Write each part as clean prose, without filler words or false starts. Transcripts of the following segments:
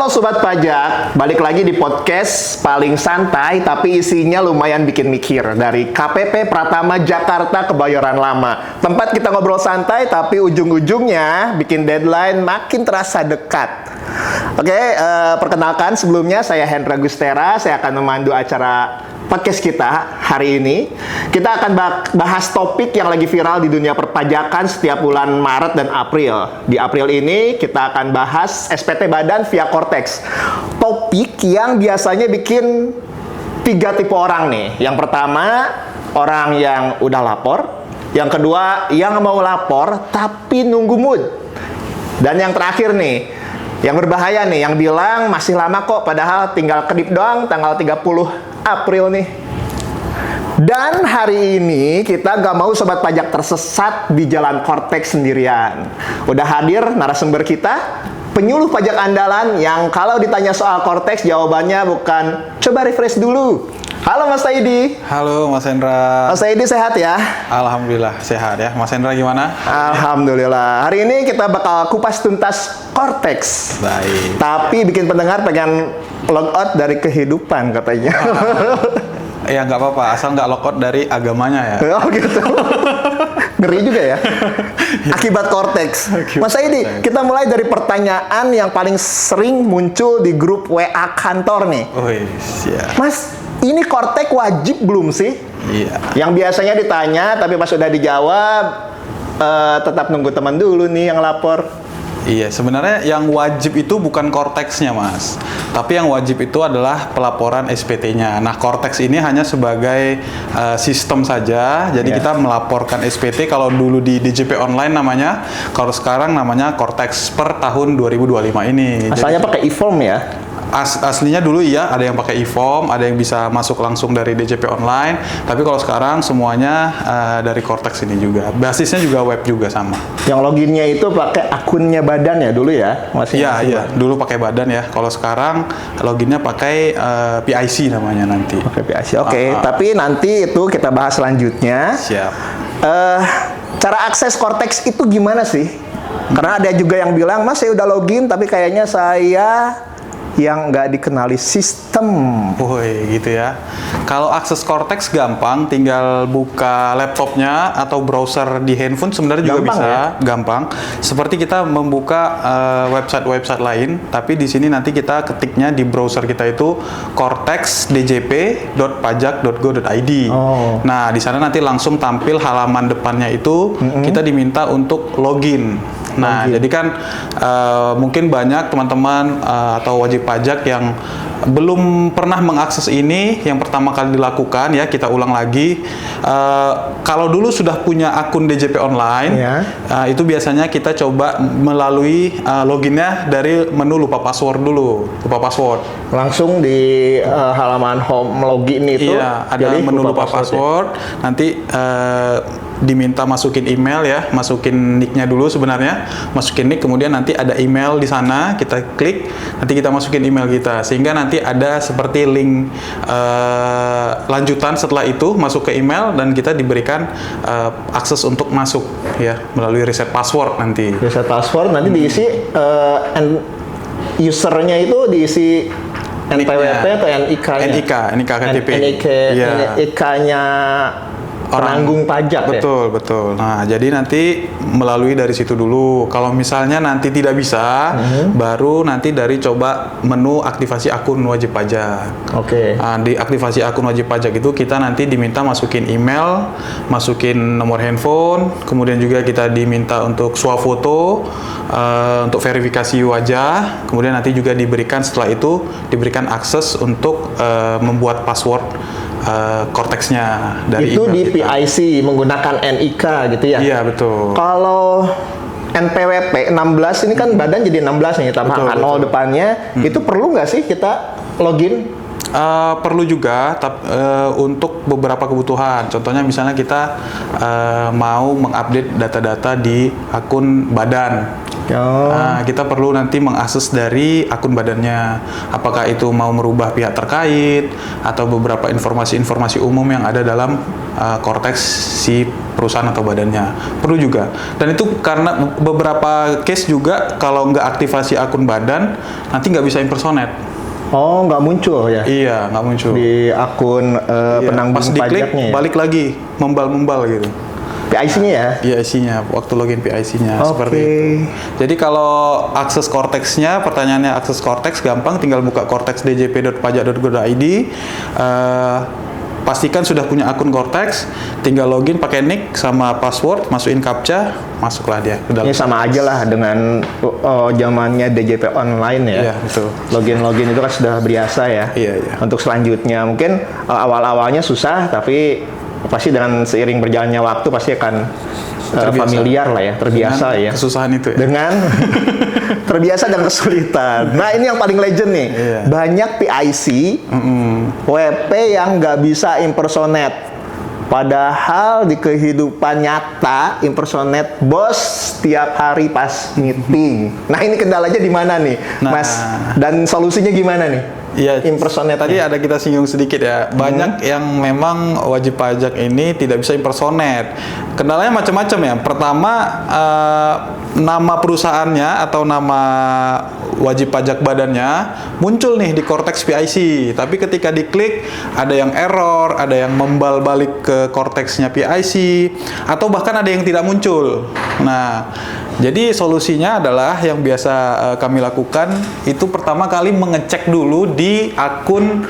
Halo Sobat Pajak, balik lagi di podcast paling santai tapi isinya lumayan bikin mikir dari KPP Pratama Jakarta Kebayoran Lama. Tempat kita ngobrol santai tapi ujung-ujungnya bikin deadline makin terasa dekat. Oke, perkenalkan sebelumnya saya Hendra Gustera, saya akan memandu acara podcast kita hari ini. Kita akan bahas topik yang lagi viral di dunia perpajakan setiap bulan Maret dan April. Di April ini kita akan bahas SPT Badan via Cortex. Topik yang biasanya bikin 3 tipe orang nih. Yang pertama, orang yang udah lapor. Yang kedua, yang mau lapor tapi nunggu mood. Dan yang terakhir nih, yang berbahaya nih, yang bilang masih lama kok, padahal tinggal kedip doang tanggal 30 April nih. Dan hari ini kita gak mau Sobat Pajak tersesat di jalan Cortex sendirian. Udah hadir narasumber kita, penyuluh pajak andalan yang kalau ditanya soal Cortex jawabannya bukan coba refresh dulu. Halo Mas Saidi. Halo Mas Hendra. Mas Saidi sehat ya? Alhamdulillah sehat ya. Mas Hendra gimana? Alhamdulillah. Hari ini kita bakal kupas tuntas Cortex. Baik. Tapi bikin pendengar pengen logout dari kehidupan katanya. Ya nggak apa-apa, asal nggak logout dari agamanya ya. Oh gitu. Ngeri juga ya. Akibat Cortex. Mas Saidi, kita mulai dari pertanyaan yang paling sering muncul di grup WA kantor nih. Oh iya. Mas, ini Cortex wajib belum sih? Iya. Yang biasanya ditanya, tapi pas sudah dijawab, tetap nunggu teman dulu nih yang lapor. Iya, sebenarnya yang wajib itu bukan Cortex-nya Mas, tapi yang wajib itu adalah pelaporan SPT-nya. Nah, Cortex ini hanya sebagai sistem saja, jadi kita melaporkan SPT. Kalau dulu di DJP Online namanya, kalau sekarang namanya Cortex per tahun 2025 ini. Asalnya pakai e-form ya? Aslinya dulu iya, ada yang pakai e-form, ada yang bisa masuk langsung dari DJP Online, tapi kalau sekarang semuanya dari Cortex ini juga. Basisnya juga web juga sama. Yang loginnya itu pakai akunnya badan ya dulu ya? Iya, dulu pakai badan ya. Kalau sekarang loginnya pakai PIC namanya nanti. Pakai PIC. Oke, tapi nanti itu kita bahas selanjutnya. Siap. Cara akses Cortex itu gimana sih? Karena ada juga yang bilang, Mas saya udah login tapi kayaknya saya yang nggak dikenali sistem. Woi, gitu ya. Kalau akses Cortex gampang, tinggal buka laptopnya atau browser di handphone sebenarnya juga gampang, bisa. Ya? Gampang. Seperti kita membuka website lain, tapi di sini nanti kita ketiknya di browser kita itu cortexdjp.pajak.go.id. Nah, di sana nanti langsung tampil halaman depannya itu, kita diminta untuk login. Nah, jadi kan mungkin banyak teman-teman atau wajib pajak yang belum pernah mengakses ini, yang pertama kali dilakukan ya, kita ulang lagi. Kalau dulu sudah punya akun DJP Online, itu biasanya kita coba melalui loginnya dari menu lupa password dulu, lupa password. Langsung di halaman home login itu, iya, ada menu lupa password. Nanti diminta masukin email ya, masukin nicknya dulu sebenarnya, masukin nick, kemudian nanti ada email di sana, kita klik, nanti kita masukin email kita, sehingga nanti ada seperti link lanjutan setelah itu masuk ke email dan kita diberikan akses untuk masuk ya melalui reset password nanti. Reset password nanti diisi usernya itu diisi NPWP atau NIK-nya? NIK KTP. NIK-nya penanggung pajak ya? Betul. Nah, jadi nanti melalui dari situ dulu. Kalau misalnya nanti tidak bisa, baru nanti dari coba menu aktivasi akun wajib pajak. Oke. Nah, di aktivasi akun wajib pajak itu kita nanti diminta masukin email, masukin nomor handphone, kemudian juga kita diminta untuk swafoto, untuk verifikasi wajah, kemudian nanti juga diberikan setelah itu diberikan akses untuk membuat password Cortex-nya dari itu di kita. PIC menggunakan NIK gitu ya? Iya, betul. Kalau NPWP 16 ini kan badan jadi 16 nih, tambah angka 0 depannya, itu perlu nggak sih kita login? Perlu juga untuk beberapa kebutuhan. Contohnya misalnya kita mau mengupdate data-data di akun badan. Kita perlu nanti mengakses dari akun badannya. Apakah itu mau merubah pihak terkait atau beberapa informasi-informasi umum yang ada dalam Cortex si perusahaan atau badannya. Perlu juga. Dan itu karena beberapa case juga kalau nggak aktivasi akun badan, nanti nggak bisa impersonate. Oh, nggak muncul ya? Iya, nggak muncul. Di akun penanggung pas diklik, pajaknya ya? balik lagi, membal-membal gitu. PIC-nya ya? PIC-nya, waktu login PIC-nya seperti Oke. itu. Jadi kalau akses Cortex-nya, pertanyaannya akses Cortex gampang, tinggal buka cortex.djp.pajak.go.id. Pastikan sudah punya akun Cortex, tinggal login pakai nick sama password, masukin captcha, masuklah dia ke dalam. Ini sama aja lah dengan zamannya DJP online ya. Iya, betul. Login itu kan sudah biasa ya. Iya, iya. Untuk selanjutnya mungkin awal-awalnya susah, tapi pasti dengan seiring berjalannya waktu pasti akan familiar lah ya, terbiasa Dengan ya. kesusahan itu ya. Dengan terbiasa dan kesulitan. Nah ini yang paling legend nih. Iya. Banyak PIC, WP yang nggak bisa impersonate. Padahal di kehidupan nyata impersonate bos tiap hari pas meeting. Nah ini kendalanya di mana nih, Mas? Dan solusinya gimana nih? Iya, Impersonate tadi ada kita singgung sedikit ya. Banyak yang memang wajib pajak ini tidak bisa impersonate. Kendalanya macam-macam ya. Pertama, nama perusahaannya atau nama wajib pajak badannya muncul nih di Cortex PIC. Tapi ketika diklik, ada yang error, ada yang membal balik ke Cortex-nya PIC, atau bahkan ada yang tidak muncul. Nah, jadi solusinya adalah yang biasa kami lakukan itu pertama kali mengecek dulu di akun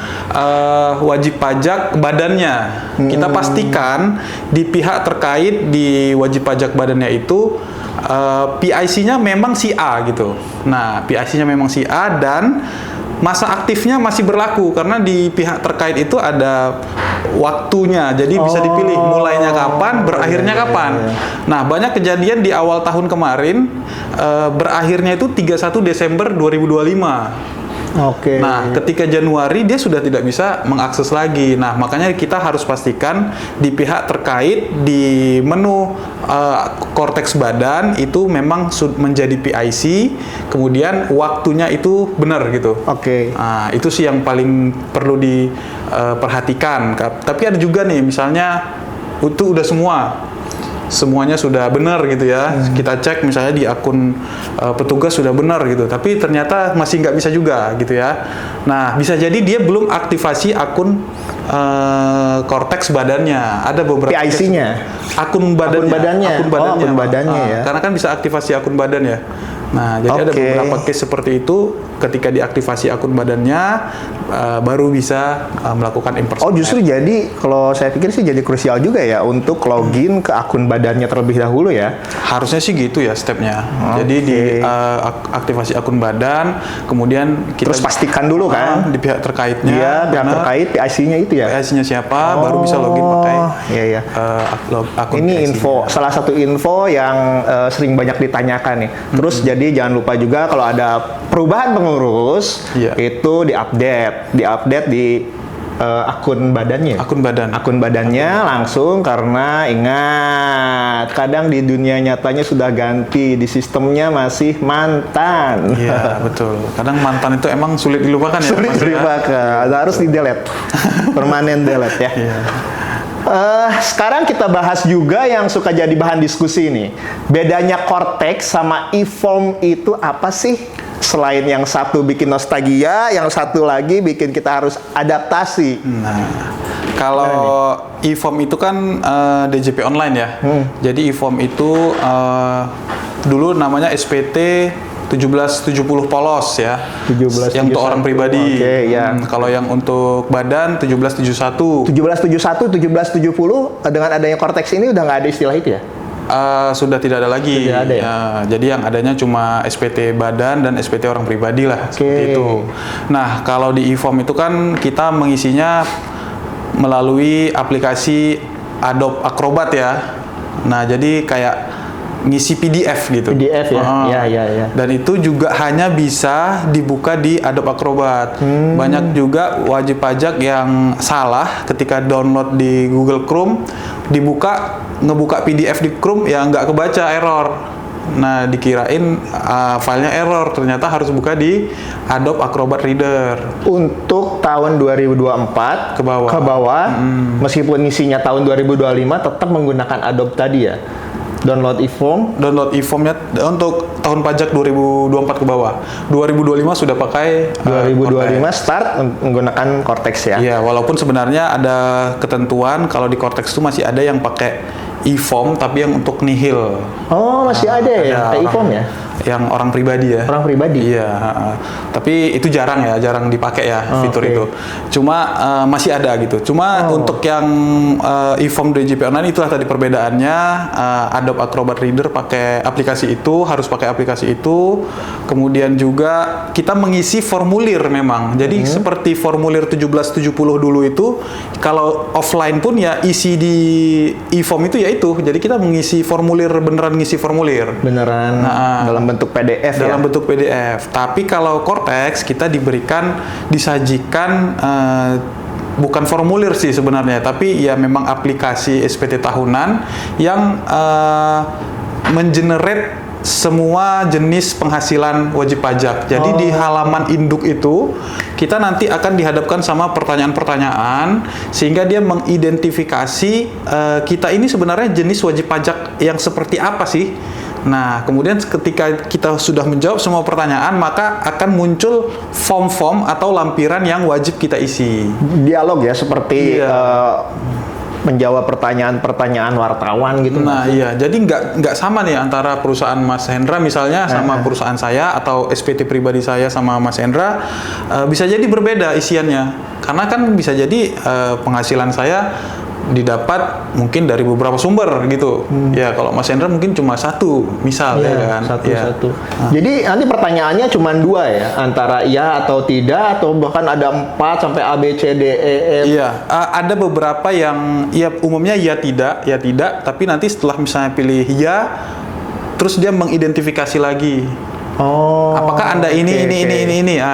wajib pajak badannya. Kita pastikan di pihak terkait di wajib pajak badannya itu PIC-nya memang si A gitu. Nah, PIC-nya memang si A dan masa aktifnya masih berlaku karena di pihak terkait itu ada waktunya, jadi bisa dipilih mulainya kapan, berakhirnya kapan. Nah, banyak kejadian di awal tahun kemarin berakhirnya itu 31 Desember 2025. Oke. Nah, ketika Januari dia sudah tidak bisa mengakses lagi. Nah, makanya kita harus pastikan di pihak terkait di menu Cortex badan itu memang menjadi PIC, kemudian waktunya itu benar gitu. Oke. Nah, itu sih yang paling perlu diperhatikan. Tapi ada juga nih, misalnya itu udah semuanya sudah benar gitu ya. Kita cek misalnya di akun petugas sudah benar gitu, tapi ternyata masih nggak bisa juga gitu ya. Nah, bisa jadi dia belum aktivasi akun Cortex badannya. Ada beberapa PIC-nya? akun badannya. Akun badannya ya. Karena kan bisa aktivasi akun badan ya. Nah, jadi ada beberapa case seperti itu. Ketika diaktifasi akun badannya, baru bisa melakukan impersonate. Oh, justru jadi kalau saya pikir sih jadi krusial juga ya untuk login ke akun badannya terlebih dahulu ya. Harusnya sih gitu ya stepnya. Jadi di aktivasi akun badan, kemudian kita Terus pastikan dulu kan di pihak terkaitnya. Iya, pihak terkait PIC-nya itu ya. PIC-nya siapa, baru bisa login pakai iya. akun Ini PIC-nya. salah satu info yang sering banyak ditanyakan nih. Terus jadi jangan lupa juga kalau ada perubahan pengurus itu diupdate di akun badannya. Akun badannya langsung, karena ingat kadang di dunia nyatanya sudah ganti, di sistemnya masih mantan. Iya, betul. Kadang mantan itu emang sulit dilupakan ya. Sulit dilupakan, harus di delete, permanen delete ya. Iya. Sekarang kita bahas juga yang suka jadi bahan diskusi nih. Bedanya Cortex sama eForm itu apa sih? Selain yang satu bikin nostalgia, yang satu lagi bikin kita harus adaptasi. Nah, kalau eForm itu kan DJP online ya. Jadi eForm itu dulu namanya SPT 1770 polos ya. 1771. Yang untuk orang pribadi. Oke, ya. Kalau yang untuk badan 1771. 1771, 1770 dengan adanya Cortex ini udah nggak ada istilah itu ya? Sudah tidak ada lagi. Tidak ada ya? Jadi yang adanya cuma SPT badan dan SPT orang pribadi lah. Seperti itu. Nah, kalau di eForm itu kan kita mengisinya melalui aplikasi Adobe Acrobat ya. Nah, jadi kayak ngisi PDF gitu. PDF ya? Ya. Dan itu juga hanya bisa dibuka di Adobe Acrobat. Banyak juga wajib pajak yang salah ketika download di Google Chrome, ngebuka PDF di Chrome ya nggak kebaca, error. Nah, dikirain filenya error, ternyata harus buka di Adobe Acrobat Reader. Untuk tahun 2024 Ke bawah. Meskipun isinya tahun 2025 tetap menggunakan Adobe tadi ya. Download e-form. Download e-formnya untuk tahun pajak 2024 ke bawah. 2025 sudah pakai 2025 Cortex. start menggunakan Cortex ya. Iya, walaupun sebenarnya ada ketentuan kalau di Cortex itu masih ada yang pakai e-form tapi yang untuk nihil. Oh, masih ada ya yang pakai e-form ya? Yang orang pribadi ya. Orang pribadi. Iya, tapi itu jarang dipakai ya fitur oke. itu. Cuma masih ada gitu. Cuma untuk yang e-form DJP Online itulah tadi perbedaannya. Adobe Acrobat Reader pakai aplikasi itu, harus pakai aplikasi itu. Kemudian juga kita mengisi formulir memang. Jadi seperti formulir 1770 dulu itu, kalau offline pun ya isi di e-form itu ya itu. Jadi kita mengisi formulir, beneran ngisi formulir. Beneran dalam bentuk PDF ya? Dalam bentuk PDF. Tapi kalau Cortex kita disajikan bukan formulir sih sebenarnya, tapi ya memang aplikasi SPT tahunan yang mengenerate semua jenis penghasilan wajib pajak. Jadi di halaman induk itu kita nanti akan dihadapkan sama pertanyaan-pertanyaan sehingga dia mengidentifikasi kita ini sebenarnya jenis wajib pajak yang seperti apa sih. Nah, kemudian ketika kita sudah menjawab semua pertanyaan, maka akan muncul form-form atau lampiran yang wajib kita isi. Dialog ya, seperti menjawab pertanyaan-pertanyaan wartawan gitu. Nah, iya. Jadi nggak sama nih antara perusahaan Mas Hendra misalnya sama perusahaan saya atau SPT pribadi saya sama Mas Hendra bisa jadi berbeda isiannya. Karena kan bisa jadi penghasilan saya didapat mungkin dari beberapa sumber gitu. Ya, kalau Mas Hendra mungkin cuma satu, misal ya kan. Satu-satu. Jadi nanti pertanyaannya cuma 2 ya, antara iya atau tidak, atau bahkan ada 4 sampai A, B, C, D, E, F. Iya, ada beberapa yang ya umumnya ya tidak, tapi nanti setelah misalnya pilih ya, terus dia mengidentifikasi lagi. Oh. Apakah Anda ini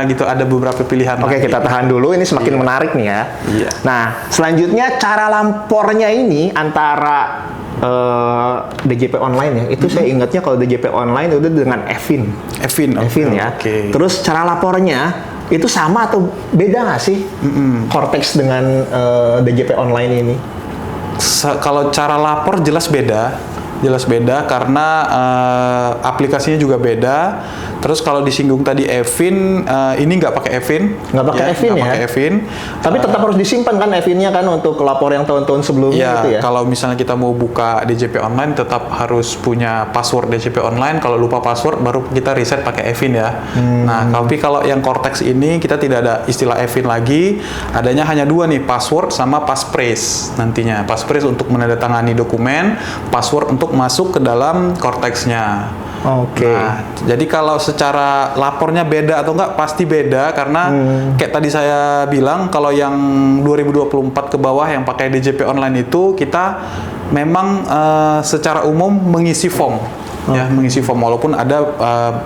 gitu, ada beberapa pilihan. Oke, kita tahan dulu, ini semakin menarik nih ya. Iya. Nah, selanjutnya cara lapornya ini antara DJP online ya. Itu saya ingatnya kalau DJP online itu dengan Evin. Evin ya. Oke. Terus cara lapornya itu sama atau beda nggak sih? Cortex dengan DJP online ini? Kalau cara lapor jelas beda karena aplikasinya juga beda. Terus kalau disinggung tadi Evin, ini nggak pakai Evin. Nggak pakai Evin ya? Nggak pakai Evin. Tapi tetap harus disimpan kan Evinnya kan untuk lapor yang tahun-tahun sebelumnya gitu ya? Kalau misalnya kita mau buka DJP online tetap harus punya password DJP online. Kalau lupa password baru kita reset pakai Evin ya. Nah, tapi kalau yang Cortex ini kita tidak ada istilah Evin lagi. Adanya hanya 2 nih, password sama passphrase nantinya. Passphrase untuk menandatangani dokumen, password untuk masuk ke dalam Cortex-nya. Oke. Nah, jadi kalau secara lapornya beda atau enggak, pasti beda karena kayak tadi saya bilang kalau yang 2024 ke bawah yang pakai DJP online itu kita memang secara umum mengisi form. Ya, mengisi form walaupun ada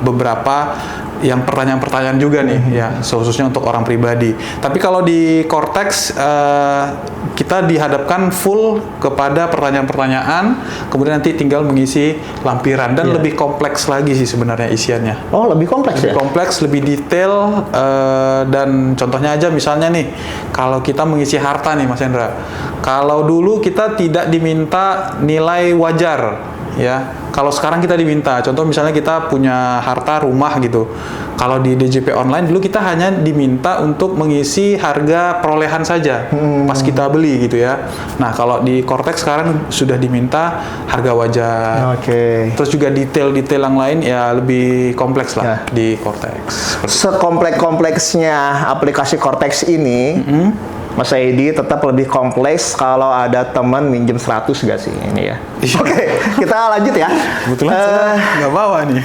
beberapa yang pertanyaan-pertanyaan juga nih ya, khususnya untuk orang pribadi. Tapi kalau di Cortex kita dihadapkan full kepada pertanyaan-pertanyaan, kemudian nanti tinggal mengisi lampiran dan lebih kompleks lagi sih sebenarnya isiannya. Oh, lebih kompleks ya? Kompleks, lebih detail, dan contohnya aja misalnya nih, kalau kita mengisi harta nih Mas Hendra, kalau dulu kita tidak diminta nilai wajar ya, kalau sekarang kita diminta, contoh misalnya kita punya harta rumah gitu, kalau di DJP online dulu kita hanya diminta untuk mengisi harga perolehan saja pas kita beli gitu ya. Nah, kalau di Cortex sekarang sudah diminta harga wajar. Oke. Terus juga detail-detail yang lain ya lebih kompleks lah di Cortex. Sekompleks-kompleksnya aplikasi Cortex ini, Mas Edi, tetap lebih kompleks kalau ada teman minjem 100 gak sih ini ya? Oke, kita lanjut ya. Kebetulan saya nggak bawa nih.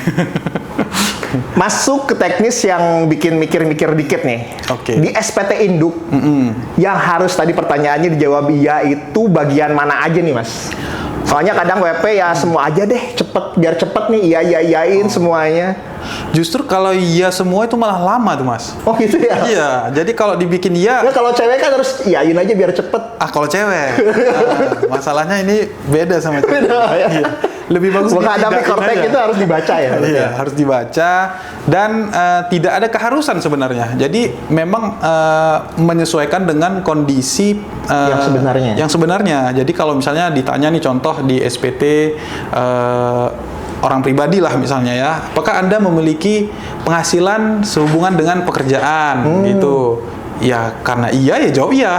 Masuk ke teknis yang bikin mikir-mikir dikit nih. Oke. Di SPT Induk, yang harus tadi pertanyaannya dijawab iya itu bagian mana aja nih Mas? Soalnya kadang WP ya semua aja deh, cepet biar cepet nih iyain semuanya. Justru kalau iya semua itu malah lama tuh Mas. Oh gitu ya? Iya, jadi kalau dibikin iya. Nah, kalau cewek kan harus iyain aja biar cepet. Kalau cewek, masalahnya ini beda sama cewek. Beda, ya? Iya. Lebih bagus menghadapi kortek aja. itu harus dibaca ya? Iya, harus dibaca dan tidak ada keharusan sebenarnya. Jadi memang menyesuaikan dengan kondisi yang sebenarnya. Jadi kalau misalnya ditanya nih contoh di SPT orang pribadi lah misalnya ya, apakah Anda memiliki penghasilan sehubungan dengan pekerjaan gitu? Ya karena iya ya jawab iya.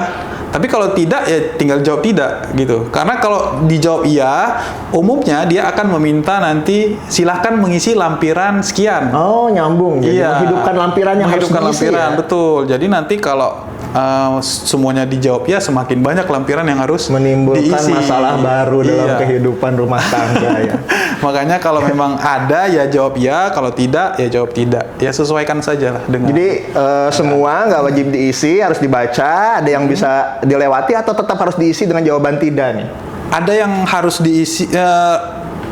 Tapi kalau tidak ya tinggal jawab tidak gitu. Karena kalau dijawab iya, umumnya dia akan meminta nanti silahkan mengisi lampiran sekian. Oh nyambung. Jadi menghidupkan lampiran yang harus diisi ya? Betul. Jadi nanti kalau semuanya dijawab ya, semakin banyak lampiran yang harus menimbulkan diisi. masalah baru dalam kehidupan rumah tangga ya. Makanya kalau memang ada ya jawab ya, kalau tidak ya jawab tidak. Ya sesuaikan saja lah dengan. Jadi semua nggak wajib diisi, harus dibaca. Ada yang bisa dilewati atau tetap harus diisi dengan jawaban tidak nih? Ada yang harus diisi.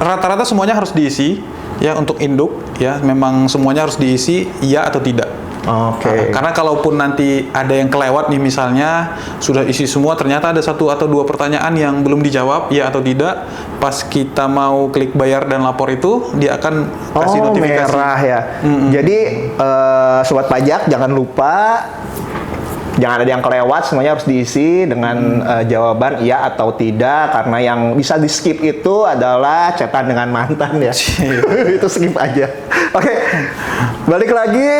Rata-rata semuanya harus diisi ya untuk induk ya. Memang semuanya harus diisi ya atau tidak. Oke. Karena kalaupun nanti ada yang kelewat nih misalnya sudah isi semua ternyata ada 1 atau 2 pertanyaan yang belum dijawab ya atau tidak, pas kita mau klik bayar dan lapor itu dia akan kasih notifikasi merah ya. Jadi sobat pajak jangan lupa jangan ada yang kelewat, semuanya harus diisi dengan jawaban iya atau tidak, karena yang bisa di skip itu adalah chatan dengan mantan ya. Itu skip aja. Oke, balik lagi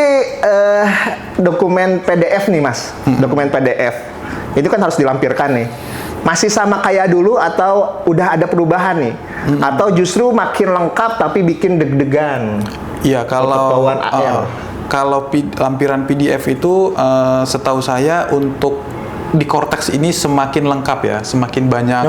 dokumen PDF nih Mas. Dokumen PDF itu kan harus dilampirkan nih. Masih sama kayak dulu atau udah ada perubahan nih? Atau justru makin lengkap tapi bikin deg-degan? Iya, kalau lampiran PDF itu setahu saya untuk di Cortex ini semakin lengkap ya, semakin banyak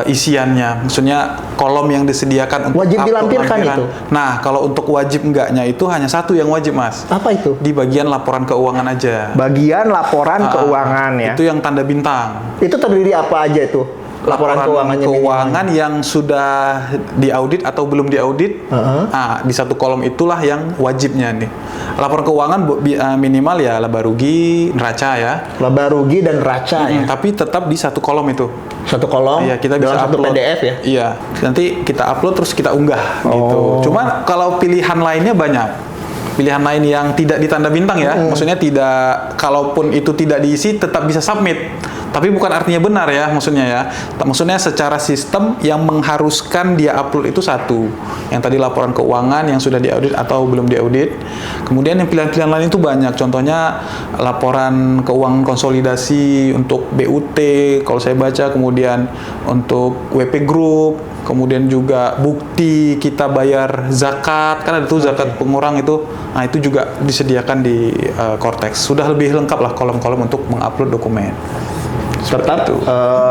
isiannya. Maksudnya kolom yang disediakan untuk wajib dilampirkan itu. Nah, kalau untuk wajib enggaknya itu hanya satu yang wajib, Mas. Apa itu? Di bagian laporan keuangan aja. Bagian laporan keuangan ya. Itu yang tanda bintang. Itu terdiri apa aja itu? Laporan keuangan yang sudah diaudit atau belum diaudit, di satu kolom itulah yang wajibnya nih. Laporan keuangan minimal ya laba rugi, neraca ya. Laba rugi dan neraca ya. Tapi tetap di satu kolom itu. Satu kolom. Iya, kita dalam bisa satu upload. PDF ya. Iya, nanti kita upload terus kita unggah gitu. Cuma kalau pilihan lainnya banyak. Pilihan lain yang tidak ditanda bintang ya, maksudnya tidak, kalaupun itu tidak diisi tetap bisa submit. Tapi bukan artinya benar ya, maksudnya ya. Maksudnya secara sistem yang mengharuskan dia upload itu satu. Yang tadi laporan keuangan yang sudah diaudit atau belum diaudit. Kemudian yang pilihan-pilihan lain itu banyak. Contohnya laporan keuangan konsolidasi untuk BUT, kalau saya baca, kemudian untuk WP Group, kemudian juga bukti kita bayar zakat, kan ada tuh zakat pengurang itu. Nah, itu juga disediakan di Cortex. Sudah lebih lengkap lah kolom-kolom untuk mengupload dokumen. Tetap,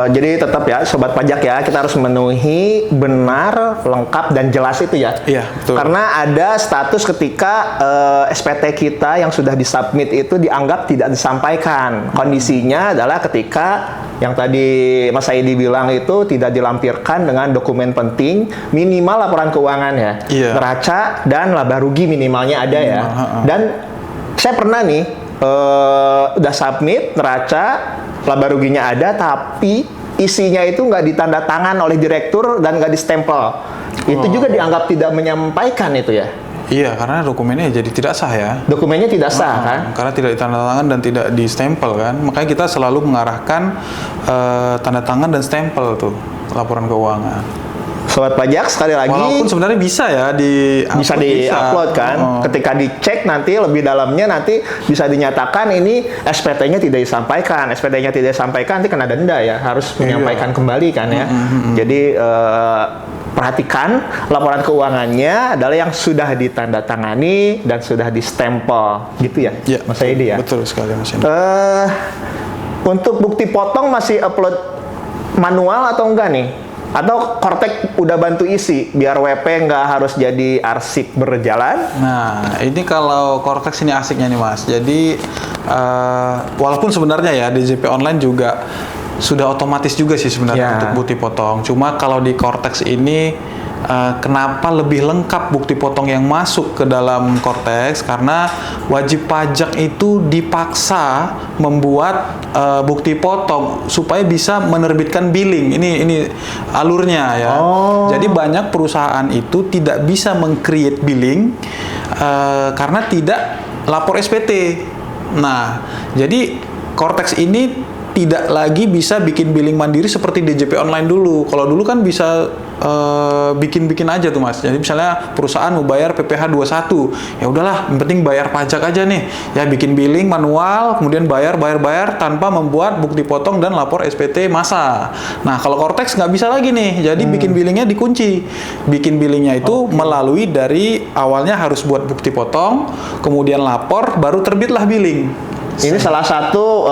jadi tetap ya sobat pajak ya, kita harus memenuhi benar, lengkap dan jelas itu ya. Iya, betul. Karena ada status ketika SPT kita yang sudah disubmit itu dianggap tidak disampaikan. Kondisinya adalah ketika yang tadi Mas Saidi bilang itu tidak dilampirkan dengan dokumen penting, minimal laporan keuangan ya, neraca dan laba rugi minimalnya ada ya. Dan saya pernah nih udah submit neraca, laba ruginya ada, tapi isinya itu nggak ditanda tangan oleh direktur dan nggak distempel. Itu juga dianggap tidak menyampaikan itu ya. Iya, karena dokumennya jadi tidak sah ya. Dokumennya tidak sah kan? Karena tidak ditanda tangan dan tidak di-stempel kan. Makanya kita selalu mengarahkan tanda tangan dan stempel tuh laporan keuangan. Sobat pajak sekali lagi. Walaupun sebenarnya bisa ya bisa di-upload kan. Ketika dicek nanti lebih dalamnya nanti bisa dinyatakan ini SPT-nya tidak disampaikan. SPT-nya tidak disampaikan nanti kena denda ya. Harus menyampaikan kembali kan ya. Jadi perhatikan laporan keuangannya adalah yang sudah ditandatangani dan sudah distempel gitu ya, Mas Saidi ya. Betul sekali Mas Saidi. Untuk bukti potong masih upload manual atau enggak nih? Atau Cortex udah bantu isi biar WP nggak harus jadi arsip berjalan? Nah, ini kalau Cortex ini asiknya nih Mas. Jadi walaupun sebenarnya ya DJP online juga sudah otomatis juga sih sebenarnya untuk bukti potong. Cuma kalau di Cortex ini kenapa lebih lengkap bukti potong yang masuk ke dalam Cortex, karena wajib pajak itu dipaksa membuat bukti potong supaya bisa menerbitkan billing. Ini alurnya ya. Jadi banyak perusahaan itu tidak bisa meng-create billing karena tidak lapor SPT. Nah, jadi Cortex ini tidak lagi bisa bikin billing mandiri seperti DJP online dulu. Kalau dulu kan bisa bikin-bikin aja tuh Mas. Jadi misalnya perusahaan mau bayar PPh 21, ya udahlah, yang penting bayar pajak aja nih. Ya bikin billing manual, kemudian bayar tanpa membuat bukti potong dan lapor SPT massa. Nah kalau Cortex nggak bisa lagi nih. Jadi bikin billingnya dikunci. Bikin billingnya itu melalui dari awalnya harus buat bukti potong, kemudian lapor, baru terbitlah billing. Ini salah satu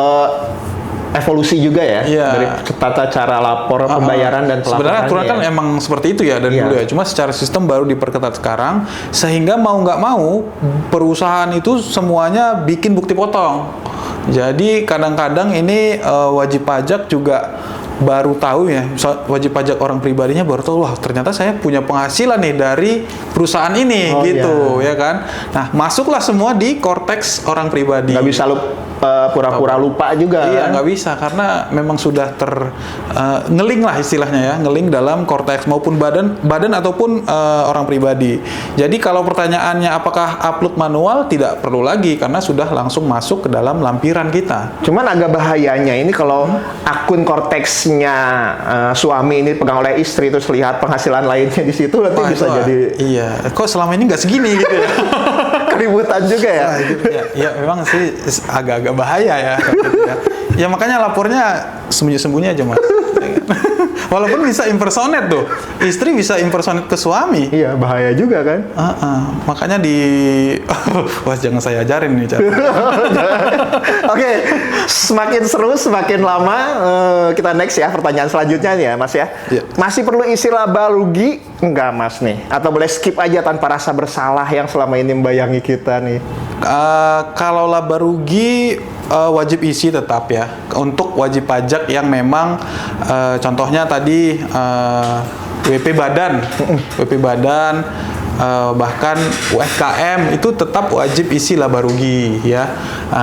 evolusi juga ya, dari tata cara lapor pembayaran dan pelaporan. Sebenarnya aturan kan emang seperti itu ya dari dulu ya. Cuma secara sistem baru diperketat sekarang, sehingga mau nggak mau perusahaan itu semuanya bikin bukti potong. Jadi kadang-kadang ini wajib pajak juga baru tahu ya, wajib pajak orang pribadinya baru tahu, wah ternyata saya punya penghasilan nih dari perusahaan ini gitu ya kan. Nah masuklah semua di Cortex orang pribadi. Nggak bisa pura-pura lupa juga. Iya, nggak bisa karena memang sudah ngeling lah istilahnya ya, ngeling dalam Cortex maupun badan ataupun orang pribadi. Jadi kalau pertanyaannya apakah upload manual, tidak perlu lagi karena sudah langsung masuk ke dalam lampiran kita. Cuman agak bahayanya ini kalau akun Cortex-nya suami ini pegang oleh istri, terus lihat penghasilan lainnya di situ, nanti bisa jadi. Iya, kok selama ini nggak segini gitu ya. Keributan juga ya. Ya memang sih agak-agak bahaya ya. Ya makanya lapornya sembunyi-sembunyi aja Mas. Walaupun bisa impersonate tuh, istri bisa impersonate ke suami. Iya bahaya juga kan. Makanya wah jangan saya ajarin nih cara. Oke, semakin seru semakin lama. Kita next ya, pertanyaan selanjutnya nih ya Mas ya. Masih perlu isi laba rugi enggak Mas nih? Atau boleh skip aja tanpa rasa bersalah yang selama ini membayangi kita nih? Kalau laba rugi wajib isi tetap ya, untuk wajib pajak yang memang contohnya tadi WP badan, bahkan UMKM itu tetap wajib isi laba rugi ya.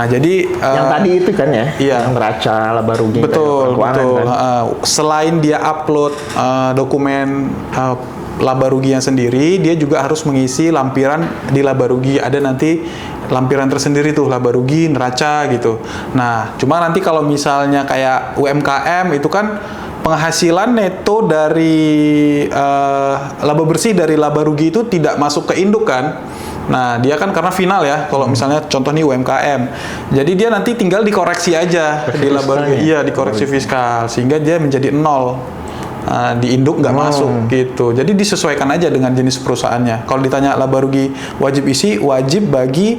Jadi yang tadi itu kan ya, yang neraca laba rugi. Betul. Kan? Selain dia upload dokumen laba ruginya sendiri, dia juga harus mengisi lampiran di laba rugi. Ada nanti lampiran tersendiri tuh laba rugi, neraca gitu. Nah, cuma nanti kalau misalnya kayak UMKM itu kan penghasilan neto dari laba bersih dari laba rugi itu tidak masuk ke induk kan. Nah, dia kan karena final ya. Kalau misalnya contoh nih UMKM. Jadi dia nanti tinggal dikoreksi aja di laba rugi. Iya, dikoreksi fiskal sehingga dia menjadi 0. Di induk nggak masuk gitu. Jadi disesuaikan aja dengan jenis perusahaannya. Kalau ditanya laba rugi wajib isi, wajib bagi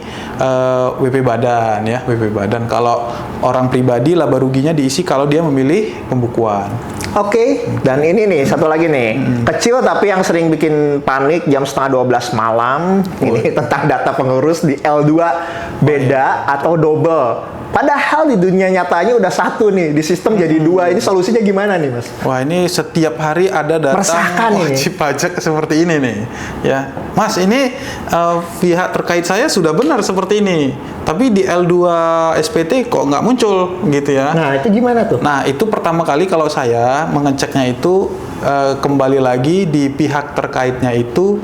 WP badan ya, WP badan. Kalau orang pribadi laba ruginya diisi kalau dia memilih pembukuan. Oke, dan ini nih satu lagi nih, kecil tapi yang sering bikin panik jam 11:30 malam. Ini tentang data pengurus di L2 beda atau double. Padahal di dunia nyatanya udah satu nih, di sistem jadi 2. Ini solusinya gimana nih Mas? Wah ini setiap hari ada datang wajib pajak seperti ini nih. Ya, Mas ini pihak terkait saya sudah benar seperti ini. Tapi di L2 SPT kok nggak muncul gitu ya. Nah itu gimana tuh? Nah itu pertama kali kalau saya mengeceknya itu kembali lagi di pihak terkaitnya itu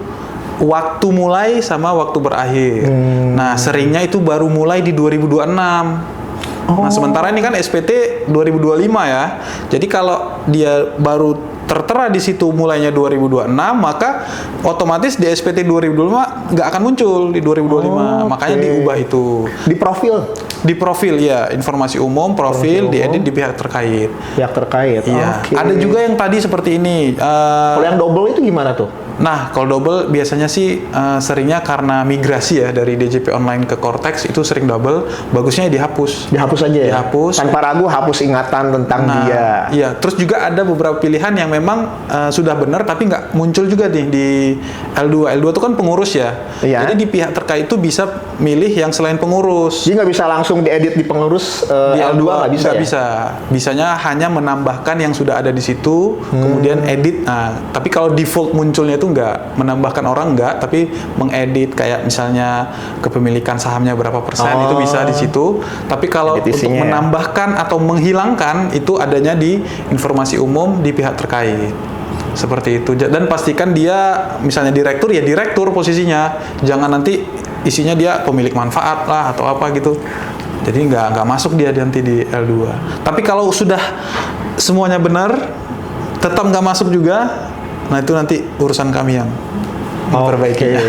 waktu mulai sama waktu berakhir. Nah seringnya itu baru mulai di 2026. Nah sementara ini kan SPT 2025 ya. Jadi kalau dia baru tertera di situ mulainya 2026, maka otomatis di SPT 2025 nggak akan muncul di 2025. Makanya diubah itu. Di profil ya, informasi umum, profil diedit di pihak terkait. Pihak terkait. Iya. Ada juga yang tadi seperti ini. Kalau yang double itu gimana tuh? Nah, kalau double biasanya sih seringnya karena migrasi ya dari DJP online ke Cortex itu sering double. Bagusnya dihapus. Dihapus aja ya? Dihapus. Tanpa ragu hapus ingatan tentang dia. Iya, terus juga ada beberapa pilihan yang memang sudah benar tapi nggak muncul juga nih di L2. L2 itu kan pengurus ya. Iya. Jadi di pihak terkait itu bisa milih yang selain pengurus. Jadi nggak bisa langsung diedit di pengurus di L2 nggak bisa ya? Bisa. Bisanya hanya menambahkan yang sudah ada di situ, kemudian edit. Nah, tapi kalau default munculnya itu itu nggak, menambahkan orang nggak, tapi mengedit kayak misalnya kepemilikan sahamnya berapa persen itu bisa di situ. Tapi kalau Edit untuk isinya ya. menambahkan atau menghilangkan itu adanya di informasi umum di pihak terkait. Seperti itu. Dan pastikan dia misalnya direktur ya direktur posisinya. Jangan nanti isinya dia pemilik manfaat lah atau apa gitu. Jadi nggak masuk dia nanti di L2. Tapi kalau sudah semuanya benar, tetap nggak masuk juga, nah itu nanti urusan kami yang memperbaikinya.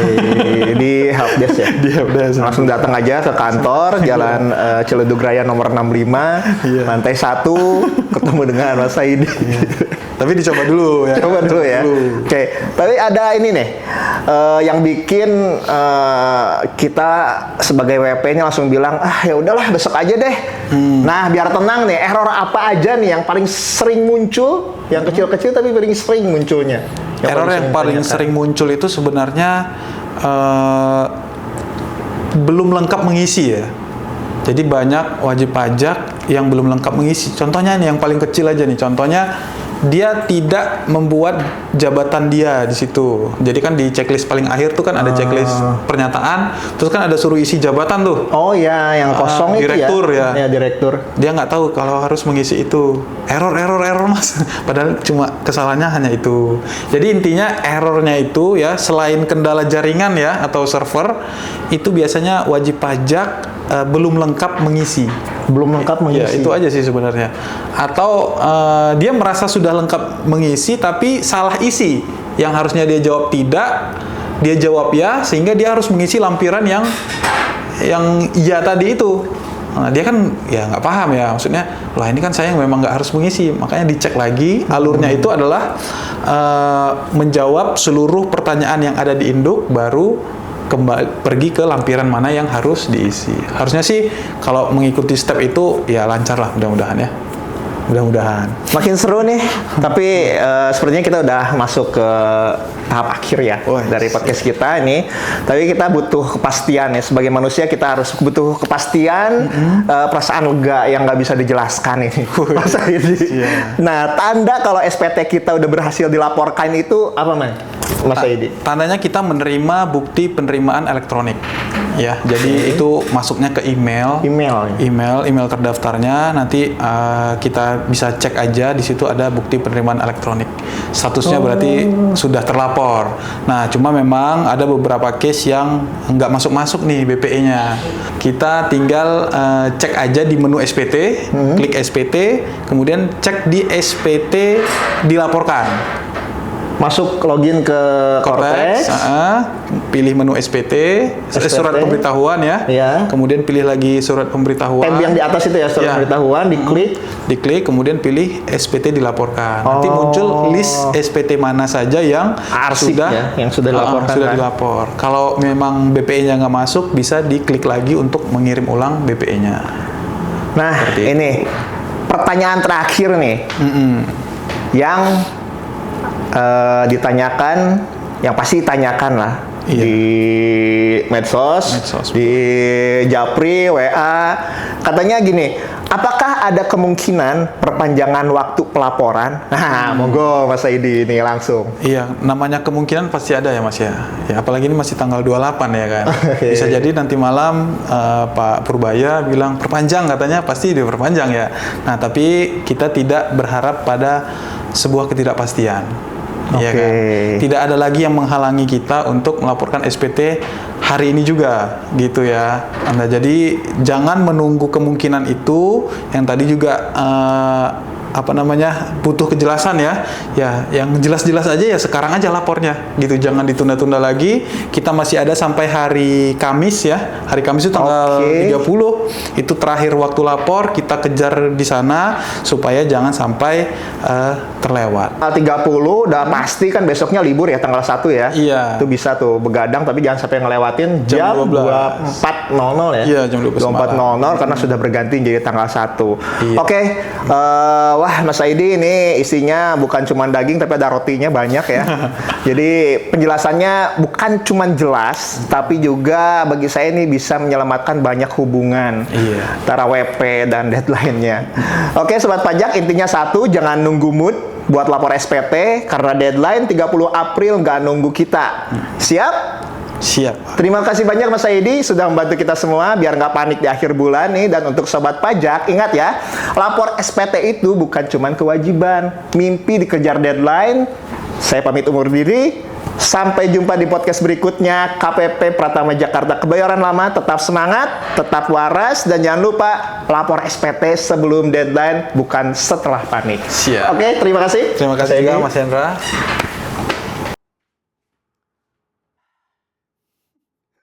Di helpdesk ya? Di helpdesk. Langsung datang aja ke kantor, Jalan Ciledug Raya nomor 65, Iya. lantai 1, ketemu dengan Mas Saidi. Tapi dicoba dulu ya. Coba dulu ya. Oke, tapi ada ini nih yang bikin kita sebagai WP-nya langsung bilang, ya udahlah besok aja deh. Nah, biar tenang nih, error apa aja nih yang paling sering muncul, yang kecil-kecil tapi paling sering munculnya. Error yang paling sering muncul itu sebenarnya belum lengkap mengisi ya. Jadi banyak wajib pajak yang belum lengkap mengisi. Contohnya nih yang paling kecil aja nih. Contohnya dia tidak membuat jabatan dia di situ. Jadi kan di checklist paling akhir tuh kan ada checklist pernyataan, terus kan ada suruh isi jabatan tuh. Oh ya, yang kosong itu direktur ya. Ya, direktur. Dia nggak tahu kalau harus mengisi itu. Error mas. Padahal cuma kesalahannya hanya itu. Jadi intinya errornya itu ya, selain kendala jaringan ya atau server, itu biasanya wajib pajak belum lengkap mengisi. Belum lengkap mengisi. Ya, itu aja sih sebenarnya. Atau dia merasa sudah lengkap mengisi tapi salah isi. Yang harusnya dia jawab tidak, dia jawab ya, sehingga dia harus mengisi lampiran yang iya tadi itu. Nah, dia kan ya nggak paham ya, maksudnya lah ini kan saya memang nggak harus mengisi, makanya dicek lagi alurnya itu adalah menjawab seluruh pertanyaan yang ada di induk, baru kembali pergi ke lampiran mana yang harus diisi. Harusnya sih kalau mengikuti step itu ya lancar lah, mudah-mudahan ya. Mudah-mudahan. Makin seru nih, tapi sepertinya kita udah masuk ke tahap akhir ya dari podcast kita ini. Tapi kita butuh kepastian ya, sebagai manusia kita harus butuh kepastian, perasaan lega yang nggak bisa dijelaskan ini. Mas Saidi. Nah, tanda kalau SPT kita udah berhasil dilaporkan itu apa, Mas Saidi? Tandanya kita menerima bukti penerimaan elektronik. Ya, jadi itu masuknya ke email terdaftarnya. Nanti kita bisa cek aja di situ ada bukti penerimaan elektronik. Statusnya berarti sudah terlapor. Nah, cuma memang ada beberapa case yang nggak masuk nih BPE-nya. Kita tinggal cek aja di menu SPT, klik SPT, kemudian cek di SPT dilaporkan. Masuk login ke Cortex, pilih menu SPT, surat pemberitahuan ya. Kemudian pilih lagi surat pemberitahuan. Tab yang di atas itu ya, surat pemberitahuan, diklik, kemudian pilih SPT dilaporkan. Nanti muncul list SPT mana saja yang sudah dilaporkan. Sudah dilapor. Kalau memang BPE-nya nggak masuk, bisa diklik lagi untuk mengirim ulang BPE-nya. Nah, ini pertanyaan terakhir nih, yang ditanyakan, yang pasti ditanyakan lah di medsos, di Japri, WA, katanya gini, apakah ada kemungkinan perpanjangan waktu pelaporan? Nah, monggo Mas Saidi ini langsung. Iya, namanya kemungkinan pasti ada ya Mas ya. Ya apalagi ini masih tanggal 28 ya kan. Bisa jadi nanti malam Pak Purbaya bilang perpanjang, katanya pasti diperpanjang ya. Nah, tapi kita tidak berharap pada sebuah ketidakpastian. Ya kan? Tidak ada lagi yang menghalangi kita untuk melaporkan SPT hari ini juga, gitu ya. Anda jadi jangan menunggu kemungkinan itu, yang tadi juga butuh kejelasan ya. Ya, yang jelas-jelas aja ya sekarang aja lapornya, gitu. Jangan ditunda-tunda lagi. Kita masih ada sampai hari Kamis ya. Hari Kamis itu tanggal 30. Itu terakhir waktu lapor, kita kejar di sana supaya jangan sampai terlewat. 30 udah pasti kan besoknya libur ya, tanggal 1 ya. Iya. Itu bisa tuh begadang, tapi jangan sampai ngelewatin jam 24.00 ya. Iya, jam 24.00 karena sudah berganti jadi tanggal 1. Iya. Oke. Wah, Mas Saidi ini isinya bukan cuma daging tapi ada rotinya banyak ya. Jadi penjelasannya bukan cuma jelas, tapi juga bagi saya ini bisa menyelamatkan banyak hubungan antara WP dan deadline-nya. Oke, Sobat Pajak, intinya satu, jangan nunggu mood, buat lapor SPT karena deadline 30 April, nggak nunggu kita. Siap? Siap. Terima kasih banyak Mas Saidi sudah membantu kita semua biar nggak panik di akhir bulan nih. Dan untuk sobat pajak, ingat ya, lapor SPT itu bukan cuma kewajiban, mimpi dikejar deadline. Saya pamit undur diri. Sampai jumpa di podcast berikutnya. KPP Pratama Jakarta Kebayoran Lama. Tetap semangat, tetap waras, dan jangan lupa lapor SPT sebelum deadline, bukan setelah panik. Siap. Oke, terima kasih. Terima kasih juga Mas Hendra.